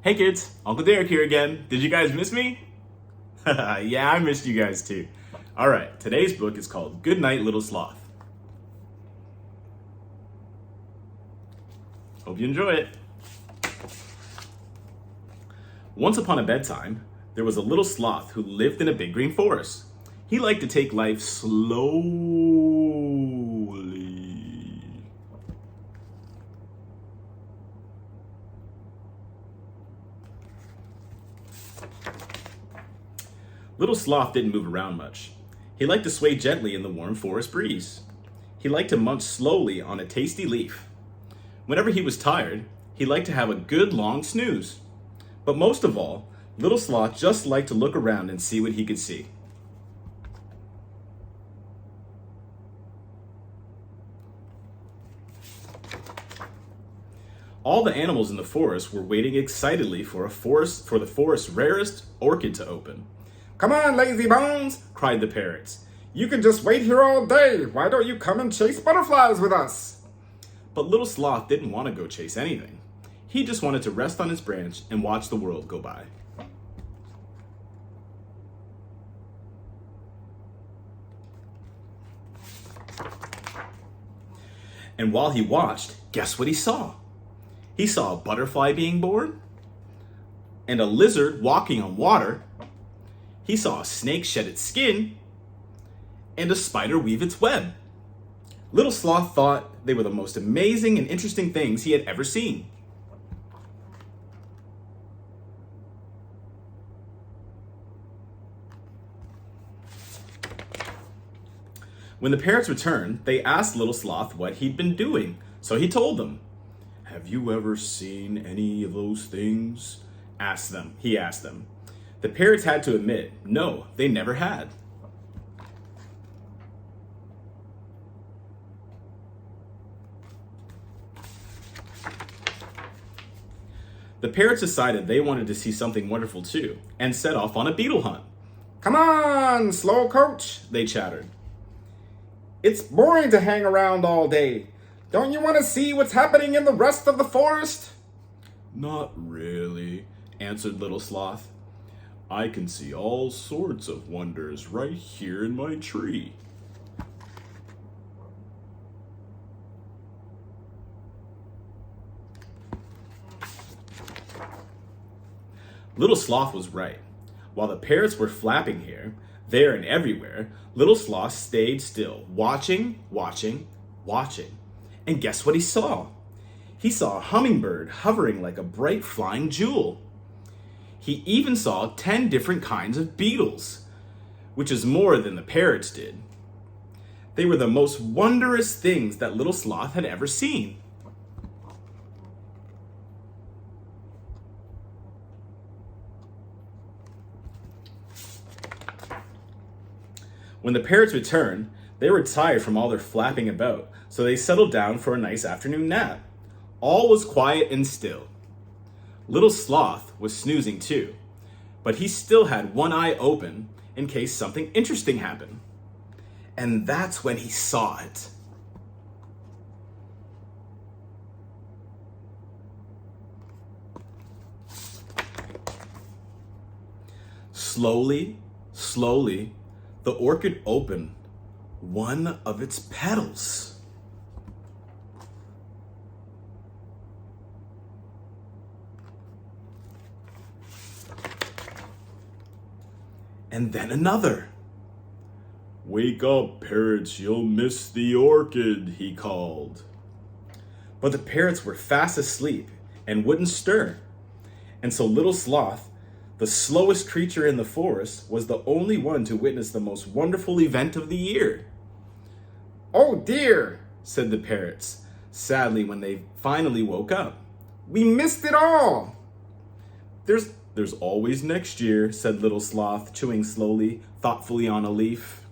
Hey kids, Uncle Derek here again. Did you guys miss me? Yeah, I missed you guys too. Alright, today's book is called Good Night, Little Sloth. Hope you enjoy it. Once upon a bedtime, there was a little sloth who lived in a big green forest. He liked to take life slowly. Little Sloth didn't move around much. He liked to sway gently in the warm forest breeze. He liked to munch slowly on a tasty leaf. Whenever he was tired, he liked to have a good long snooze. But most of all, Little Sloth just liked to look around and see what he could see. All the animals in the forest were waiting excitedly for the forest's rarest orchid to open. Come on, lazy bones, cried the parrots. You can just wait here all day. Why don't you come and chase butterflies with us? But Little Sloth didn't want to go chase anything. He just wanted to rest on his branch and watch the world go by. And while he watched, guess what he saw? He saw a butterfly being born, and a lizard walking on water. He saw a snake shed its skin, and a spider weave its web. Little Sloth thought they were the most amazing and interesting things he had ever seen. When the parrots returned, they asked Little Sloth what he'd been doing, so he told them. "Have you ever seen any of those things?" He asked them. The parrots had to admit, no, they never had. The parrots decided they wanted to see something wonderful too, and set off on a beetle hunt. Come on, slow coach, they chattered. It's boring to hang around all day. Don't you want to see what's happening in the rest of the forest? Not really, answered Little Sloth. I can see all sorts of wonders right here in my tree. Little Sloth was right. While the parrots were flapping here, there, and everywhere, Little Sloth stayed still, watching. And guess what he saw? He saw a hummingbird hovering like a bright flying jewel. He even saw 10 different kinds of beetles, which is more than the parrots did. They were the most wondrous things that Little Sloth had ever seen. When the parrots returned, they were tired from all their flapping about, so they settled down for a nice afternoon nap. All was quiet and still. Little Sloth was snoozing too, but he still had one eye open in case something interesting happened. And that's when he saw it. Slowly, the orchid opened one of its petals. And then another. "Wake up, parrots, you'll miss the orchid," he called. But the parrots were fast asleep and wouldn't stir. And so Little Sloth, the slowest creature in the forest, was the only one to witness the most wonderful event of the year. Oh dear, said the parrots, sadly when they finally woke up. We missed it all. There's always next year, said Little Sloth, chewing slowly, thoughtfully on a leaf.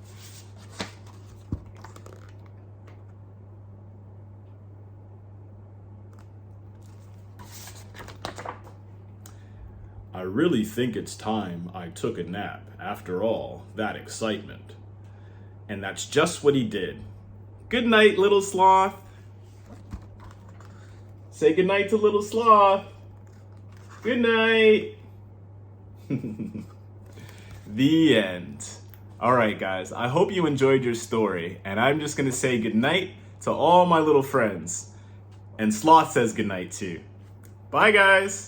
I really think it's time I took a nap after all that excitement. And that's just what he did. Good night, Little Sloth. Say good night to Little Sloth. Good night. The end. All right, guys, I hope you enjoyed your story, and I'm just going to say goodnight to all my little friends. And Sloth says goodnight too. Bye, guys.